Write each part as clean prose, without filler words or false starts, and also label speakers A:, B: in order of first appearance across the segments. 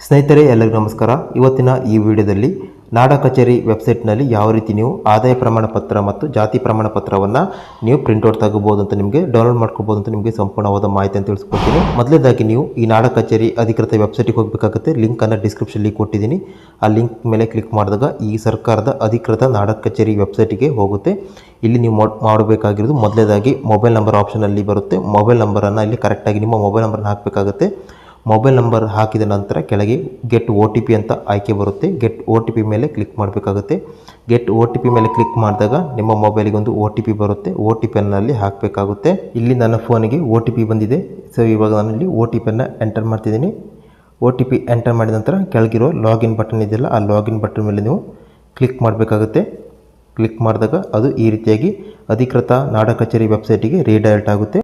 A: ಸ್ನೇಹಿತರೆ ಎಲ್ಲರಿಗೂ ನಮಸ್ಕಾರ. ಇವತ್ತಿನ ಈ ವಿಡಿಯೋದಲ್ಲಿ ನಾಡ ಕಚೇರಿ ವೆಬ್ಸೈಟ್ನಲ್ಲಿ ಯಾವ ರೀತಿ ನೀವು ಆದಾಯ ಪ್ರಮಾಣ ಪತ್ರ ಮತ್ತು ಜಾತಿ ಪ್ರಮಾಣ ಪತ್ರವನ್ನು ನೀವು ಪ್ರಿಂಟ್ಔಟ್ ತಗೋಬಹುದು ಅಂತ, ನಿಮಗೆ ಡೌನ್ಲೋಡ್ ಮಾಡ್ಕೋಬಹುದು ಅಂತ ನಿಮಗೆ ಸಂಪೂರ್ಣವಾದ ಮಾಹಿತಿಯನ್ನು ತಿಳಿಸ್ಕೊಡ್ತೀನಿ. ಮೊದಲೇದಾಗಿ ನೀವು ಈ ನಾಡ ಕಚೇರಿ ಅಧಿಕೃತ ವೆಬ್ಸೈಟ್ಗೆ ಹೋಗಬೇಕಾಗುತ್ತೆ. ಲಿಂಕನ್ನು ಡಿಸ್ಕ್ರಿಪ್ಷನ್ಲಿ ಕೊಟ್ಟಿದ್ದೀನಿ. ಆ ಲಿಂಕ್ ಮೇಲೆ ಕ್ಲಿಕ್ ಮಾಡಿದಾಗ ಈ ಸರ್ಕಾರದ ಅಧಿಕೃತ ನಾಡ ಕಚೇರಿ ವೆಬ್ಸೈಟ್ಗೆ ಹೋಗುತ್ತೆ. ಇಲ್ಲಿ ನೀವು ಮಾಡಬೇಕಾಗಿರೋದು ಮೊದಲೇದಾಗಿ ಮೊಬೈಲ್ ನಂಬರ್ ಆಪ್ಷನಲ್ಲಿ ಬರುತ್ತೆ. ಮೊಬೈಲ್ ನಂಬರನ್ನು ಇಲ್ಲಿ ಕರೆಕ್ಟಾಗಿ ನಿಮ್ಮ ಮೊಬೈಲ್ ನಂಬರನ್ನು ಹಾಕಬೇಕಾಗುತ್ತೆ. ಮೊಬೈಲ್ ನಂಬರ್ ಹಾಕಿದ ನಂತರ ಕೆಳಗೆ ಗೆಟ್ OTP ಅಂತ ಆಯ್ಕೆ ಬರುತ್ತೆ. ಗೆಟ್ OTP ಮೇಲೆ ಕ್ಲಿಕ್ ಮಾಡಬೇಕಾಗುತ್ತೆ. ಗೆಟ್ OTP ಮೇಲೆ ಕ್ಲಿಕ್ ಮಾಡಿದಾಗ ನಿಮ್ಮ ಮೊಬೈಲಿಗೆ ಒಂದು OTP ಬರುತ್ತೆ. OTPಯನ್ನು ಅಲ್ಲಿ ಹಾಕಬೇಕಾಗುತ್ತೆ. ಇಲ್ಲಿ ನನ್ನ ಫೋನಿಗೆ OTP ಬಂದಿದೆ. ಸೊ ಇವಾಗ ನಾನು ಇಲ್ಲಿ OTPಯನ್ನು ಎಂಟರ್ ಮಾಡ್ತಿದ್ದೀನಿ. OTP ಎಂಟರ್ ಮಾಡಿದ ನಂತರ ಕೆಳಗಿರೋ ಲಾಗಿನ್ ಬಟನ್ ಇದೆಯಲ್ಲ, ಆ ಲಾಗಿನ್ ಬಟನ್ ಮೇಲೆ ನೀವು ಕ್ಲಿಕ್ ಮಾಡಬೇಕಾಗುತ್ತೆ. ಕ್ಲಿಕ್ ಮಾಡಿದಾಗ ಅದು ಈ ರೀತಿಯಾಗಿ ಅಧಿಕೃತ ನಾಡ ಕಚೇರಿ ವೆಬ್ಸೈಟಿಗೆ ರೀಡೈರೆಕ್ಟ್ ಆಗುತ್ತೆ.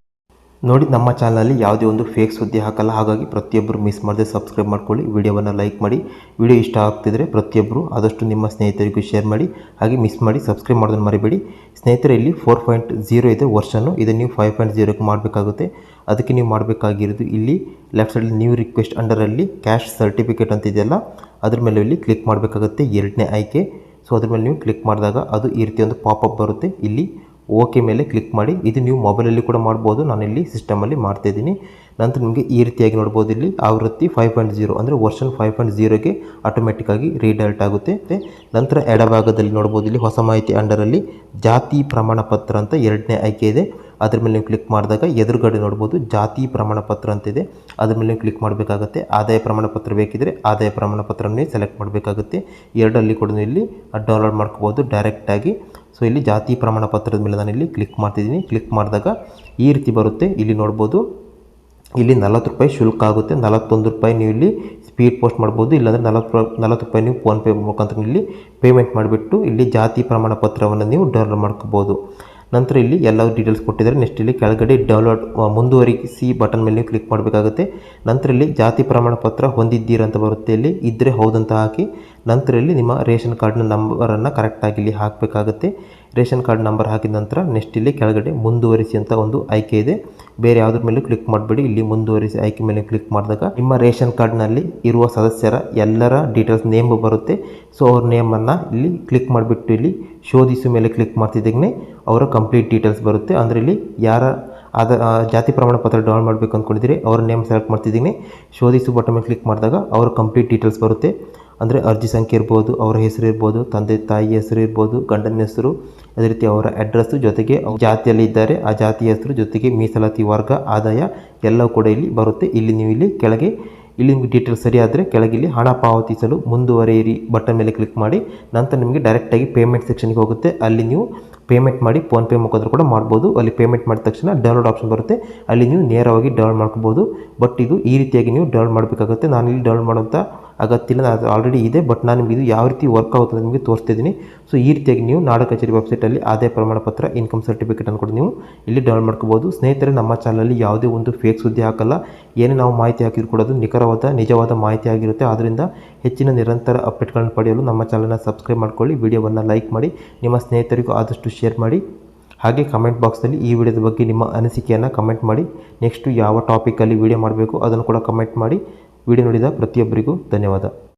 A: ನೋಡಿ, ನಮ್ಮ ಚಾನಲಲ್ಲಿ ಯಾವುದೇ ಒಂದು ಫೇಕ್ ಸುದ್ದಿ ಹಾಕಲ್ಲ. ಹಾಗಾಗಿ ಪ್ರತಿಯೊಬ್ಬರು ಮಿಸ್ ಮಾಡದೆ ಸಬ್ಸ್ಕ್ರೈಬ್ ಮಾಡ್ಕೊಳ್ಳಿ, ವಿಡಿಯೋವನ್ನು ಲೈಕ್ ಮಾಡಿ. ವಿಡಿಯೋ ಇಷ್ಟ ಆಗ್ತಿದ್ರೆ ಪ್ರತಿಯೊಬ್ಬರು ಆದಷ್ಟು ನಿಮ್ಮ ಸ್ನೇಹಿತರಿಗೂ ಶೇರ್ ಮಾಡಿ. ಹಾಗೆ ಮಿಸ್ ಮಾಡಿ ಸಬ್ಸ್ಕ್ರೈಬ್ ಮಾಡೋದನ್ನು ಮರಿಬೇಡಿ. ಸ್ನೇಹಿತರೆ, ಇಲ್ಲಿ 4.0 ಇದೆ ವರ್ಷನ್ನು. ಇದನ್ನು ನೀವು 5.0ಕ್ಕೆ ಮಾಡಬೇಕಾಗುತ್ತೆ. ಅದಕ್ಕೆ ನೀವು ಮಾಡಬೇಕಾಗಿರೋದು ಇಲ್ಲಿ ಲೆಫ್ಟ್ ಸೈಡಲ್ಲಿ ನ್ಯೂ ರಿಕ್ವೆಸ್ಟ್ ಅಂಡರಲ್ಲಿ ಕ್ಯಾಶ್ ಸರ್ಟಿಫಿಕೇಟ್ ಅಂತ ಇದೆಯಲ್ಲ, ಅದ್ರ ಮೇಲೆ ಇಲ್ಲಿ ಕ್ಲಿಕ್ ಮಾಡಬೇಕಾಗುತ್ತೆ. ಎರಡನೇ ಆಯ್ಕೆ. ಸೊ ಅದ್ರ ಮೇಲೆ ನೀವು ಕ್ಲಿಕ್ ಮಾಡಿದಾಗ ಅದು ಈ ರೀತಿ ಒಂದು ಪಾಪಪ್ ಬರುತ್ತೆ. ಇಲ್ಲಿ ಓಕೆ ಮೇಲೆ ಕ್ಲಿಕ್ ಮಾಡಿ. ಇದು ನೀವು ಮೊಬೈಲಲ್ಲಿ ಕೂಡ ಮಾಡ್ಬೋದು. ನಾನಿಲ್ಲಿ ಸಿಸ್ಟಮಲ್ಲಿ ಮಾಡ್ತಾಯಿದ್ದೀನಿ. ನಂತರ ನಿಮಗೆ ಈ ರೀತಿಯಾಗಿ ನೋಡ್ಬೋದು. ಇಲ್ಲಿ ಆವೃತ್ತಿ 5.0 ಅಂದರೆ ವರ್ಷನ್ 5.0ಗೆ ಆಟೋಮೆಟಿಕ್ಕಾಗಿ ರೀಡೈರೆಕ್ಟ್ ಆಗುತ್ತೆ. ನಂತರ ಎಡಭಾಗದಲ್ಲಿ ನೋಡ್ಬೋದು, ಇಲ್ಲಿ ಹೊಸ ಮಾಹಿತಿ ಅಂಡರಲ್ಲಿ ಜಾತಿ ಪ್ರಮಾಣ ಪತ್ರ ಅಂತ ಎರಡನೇ ಆಯ್ಕೆ ಇದೆ. ಅದ್ರ ಮೇಲೆ ನೀವು ಕ್ಲಿಕ್ ಮಾಡಿದಾಗ ಎದುರುಗಡೆ ನೋಡ್ಬೋದು ಜಾತಿ ಪ್ರಮಾಣ ಪತ್ರ ಅಂತಿದೆ. ಅದ್ರ ಮೇಲೆ ನೀವು ಕ್ಲಿಕ್ ಮಾಡಬೇಕಾಗುತ್ತೆ. ಆದಾಯ ಪ್ರಮಾಣ ಪತ್ರ ಬೇಕಿದ್ರೆ ಆದಾಯ ಪ್ರಮಾಣ ಪತ್ರನೇ ಸೆಲೆಕ್ಟ್ ಮಾಡಬೇಕಾಗುತ್ತೆ. ಎರಡಲ್ಲಿ ಕೂಡ ಇಲ್ಲಿ ಡೌನ್ಲೋಡ್ ಮಾಡ್ಕೋಬೋದು ಡೈರೆಕ್ಟಾಗಿ. ಸೊ ಇಲ್ಲಿ ಜಾತಿ ಪ್ರಮಾಣ ಪತ್ರದ ಮೇಲೆ ನಾನು ಇಲ್ಲಿ ಕ್ಲಿಕ್ ಮಾಡ್ತಿದ್ದೀನಿ. ಕ್ಲಿಕ್ ಮಾಡಿದಾಗ ಈ ರೀತಿ ಬರುತ್ತೆ. ಇಲ್ಲಿ ನೋಡ್ಬೋದು, ಇಲ್ಲಿ 40 ರೂಪಾಯಿ ಶುಲ್ಕ ಆಗುತ್ತೆ. 41 ರೂಪಾಯಿ ನೀವು ಇಲ್ಲಿ ಸ್ಪೀಡ್ ಪೋಸ್ಟ್ ಮಾಡ್ಬೋದು. ಇಲ್ಲಾಂದರೆ 40 ರೂಪಾಯಿ ನೀವು ಫೋನ್ಪೇ ಮುಖಾಂತರ ಇಲ್ಲಿ ಪೇಮೆಂಟ್ ಮಾಡಿಬಿಟ್ಟು ಇಲ್ಲಿ ಜಾತಿ ಪ್ರಮಾಣ ಪತ್ರವನ್ನು ನೀವು ಡೌನ್ಲೋಡ್ ಮಾಡ್ಕೋಬೋದು. ನಂತರ ಇಲ್ಲಿ ಎಲ್ಲ ಡೀಟೇಲ್ಸ್ ಕೊಟ್ಟಿದ್ದಾರೆ. ನೆಕ್ಸ್ಟ್ ಇಲ್ಲಿ ಕೆಳಗಡೆ ಡೌನ್ಲೋಡ್ ಮುಂದುವರಿಸಿ ಬಟನ್ ಮೇಲೆ ನೀವು ಕ್ಲಿಕ್ ಮಾಡಬೇಕಾಗುತ್ತೆ. ನಂತರ ಇಲ್ಲಿ ಜಾತಿ ಪ್ರಮಾಣ ಪತ್ರ ಹೊಂದಿದ್ದೀರಾ ಅಂತ ಬರುತ್ತೆ. ಇಲ್ಲಿ ಇದ್ದರೆ ಹೌದಂತ ಹಾಕಿ. ನಂತರ ಇಲ್ಲಿ ನಿಮ್ಮ ರೇಷನ್ ಕಾರ್ಡ್ನ ನಂಬರನ್ನು ಕರೆಕ್ಟಾಗಿ ಇಲ್ಲಿ ಹಾಕಬೇಕಾಗುತ್ತೆ. ರೇಷನ್ ಕಾರ್ಡ್ ನಂಬರ್ ಹಾಕಿದ ನಂತರ ನೆಕ್ಸ್ಟ್ ಇಲ್ಲಿ ಕೆಳಗಡೆ ಮುಂದುವರಿಸಿ ಅಂತ ಒಂದು ಆಯ್ಕೆ ಇದೆ. ಬೇರೆ ಯಾವುದ್ರ ಮೇಲೆ ಕ್ಲಿಕ್ ಮಾಡಬೇಡಿ. ಇಲ್ಲಿ ಮುಂದುವರಿಸಿ ಆಯ್ಕೆ ಮೇಲೆ ಕ್ಲಿಕ್ ಮಾಡಿದಾಗ ನಿಮ್ಮ ರೇಷನ್ ಕಾರ್ಡ್ನಲ್ಲಿ ಇರುವ ಸದಸ್ಯರ ಎಲ್ಲರ ಡೀಟೇಲ್ಸ್ ನೇಮ್ ಬರುತ್ತೆ. ಸೊ ಅವ್ರ ನೇಮನ್ನು ಇಲ್ಲಿ ಕ್ಲಿಕ್ ಮಾಡಿಬಿಟ್ಟು ಇಲ್ಲಿ ಶೋಧಿಸು ಮೇಲೆ ಕ್ಲಿಕ್ ಮಾಡ್ತಿದ್ದಾಗಲೇ ಅವರ ಕಂಪ್ಲೀಟ್ ಡೀಟೇಲ್ಸ್ ಬರುತ್ತೆ. ಅಂದರೆ ಇಲ್ಲಿ ಯಾರ ಜಾತಿ ಪ್ರಮಾಣ ಪತ್ರ ಡೌನ್ಲೋಡ್ ಮಾಡಬೇಕು ಅಂದ್ಕೊಂಡಿದ್ದೀರಿ ಅವರ ನೇಮ್ ಸೆಲೆಕ್ಟ್ ಮಾಡ್ತಿದ್ದೀನಿ. ಶೋಧಿಸು ಬಟನ್ ಮೇಲೆ ಕ್ಲಿಕ್ ಮಾಡಿದಾಗ ಅವರ ಕಂಪ್ಲೀಟ್ ಡೀಟೇಲ್ಸ್ ಬರುತ್ತೆ. ಅಂದರೆ ಅರ್ಜಿ ಸಂಖ್ಯೆ ಇರ್ಬೋದು, ಅವರ ಹೆಸರು ಇರ್ಬೋದು, ತಂದೆ ತಾಯಿ ಹೆಸರು ಇರ್ಬೋದು, ಗಂಡನ ಹೆಸರು, ಅದೇ ರೀತಿ ಅವರ ಅಡ್ರೆಸ್ಸು, ಜೊತೆಗೆ ಜಾತಿಯಲ್ಲಿ ಇದ್ದಾರೆ ಆ ಜಾತಿಯ ಹೆಸರು, ಜೊತೆಗೆ ಮೀಸಲಾತಿ ವರ್ಗ, ಆದಾಯ ಎಲ್ಲವೂ ಕೂಡ ಇಲ್ಲಿ ಬರುತ್ತೆ. ಇಲ್ಲಿ ನೀವು ಇಲ್ಲಿ ಕೆಳಗೆ ಇಲ್ಲಿ ನಿಮಗೆ ಡೀಟೇಲ್ಸ್ ಸರಿ ಆದರೆ ಕೆಳಗೆ ಇಲ್ಲಿ ಹಣ ಪಾವತಿಸಲು ಮುಂದುವರಿಯಿರಿ ಬಟನ್ ಮೇಲೆ ಕ್ಲಿಕ್ ಮಾಡಿ. ನಂತರ ನಿಮಗೆ ಡೈರೆಕ್ಟಾಗಿ ಪೇಮೆಂಟ್ ಸೆಕ್ಷನ್ಗೆ ಹೋಗುತ್ತೆ. ಅಲ್ಲಿ ನೀವು ಪೇಮೆಂಟ್ ಮಾಡಿ ಫೋನ್ಪೇ ಮುಖಾಂತರ ಕೂಡ ಮಾಡ್ಬೋದು. ಅಲ್ಲಿ ಪೇಮೆಂಟ್ ಮಾಡಿದ ತಕ್ಷಣ ಡೌನ್ಲೋಡ್ ಆಪ್ಷನ್ ಬರುತ್ತೆ. ಅಲ್ಲಿ ನೀವು ನೇರವಾಗಿ ಡೌನ್ಲೋಡ್ ಮಾಡ್ಕೋಬೋದು. ಬಟ್ ಇದು ಈ ರೀತಿಯಾಗಿ ನೀವು ಡೌನ್ಲೋಡ್ ಮಾಡಬೇಕಾಗುತ್ತೆ. ನಾನು ಇಲ್ಲಿ ಡೌನ್ಲೋಡ್ ಮಾಡೋಂಥ ಅಗತ್ಯ ಇಲ್ಲ, ಅದು ಆಲ್ರೆಡಿ ಇದೆ. ಬಟ್ ನಾನು ನಿಮಗೆ ಇದು ಯಾವ ರೀತಿ ವರ್ಕ್ ಆಗುತ್ತೆ ನಿಮಗೆ ತೋರಿಸ್ತಿದ್ದೀನಿ. ಸೊ ಈ ರೀತಿಯಾಗಿ ನೀವು ನಾಡ ಕಚೇರಿ ವೆಬ್ಸೈಟಲ್ಲಿ ಆದಾಯ ಪ್ರಮಾಣ ಪತ್ರ, ಇನ್ಕಮ್ ಸರ್ಟಿಫಿಕೇಟ್ ಅನ್ನು ಕೂಡ ನೀವು ಇಲ್ಲಿ ಡೌನ್ಲೋಡ್ ಮಾಡ್ಕೋಬೋದು. ಸ್ನೇಹಿತರೆ, ನಮ್ಮ ಚಾನಲಲ್ಲಿ ಯಾವುದೇ ಒಂದು ಫೇಕ್ ಸುದ್ದಿ ಹಾಕಲ್ಲ. ಏನೇ ನಾವು ಮಾಹಿತಿ ಹಾಕಿದ್ರು ಕೂಡ ಅದು ನಿಜವಾದ ಮಾಹಿತಿ ಆಗಿರುತ್ತೆ. ಆದ್ದರಿಂದ ಹೆಚ್ಚಿನ ನಿರಂತರ ಅಪ್ಡೇಟ್ಗಳನ್ನು ಪಡೆಯಲು ನಮ್ಮ ಚಾನಲ್ನ ಸಬ್ಸ್ಕ್ರೈಬ್ ಮಾಡ್ಕೊಳ್ಳಿ. ವಿಡಿಯೋವನ್ನು ಲೈಕ್ ಮಾಡಿ, ನಿಮ್ಮ ಸ್ನೇಹಿತರಿಗೂ ಆದಷ್ಟು ಶೇರ್ ಮಾಡಿ. ಹಾಗೆ ಕಮೆಂಟ್ ಬಾಕ್ಸಲ್ಲಿ ಈ ವಿಡಿಯೋದ ಬಗ್ಗೆ ನಿಮ್ಮ ಅನಿಸಿಕೆಯನ್ನು ಕಮೆಂಟ್ ಮಾಡಿ. ನೆಕ್ಸ್ಟು ಯಾವ ಟಾಪಿಕಲ್ಲಿ ವಿಡಿಯೋ ಮಾಡಬೇಕು ಅದನ್ನು ಕೂಡ ಕಮೆಂಟ್ ಮಾಡಿ. ವಿಡಿಯೋ ನೋಡಿದ ಪ್ರತಿಯೊಬ್ಬರಿಗೂ ಧನ್ಯವಾದ.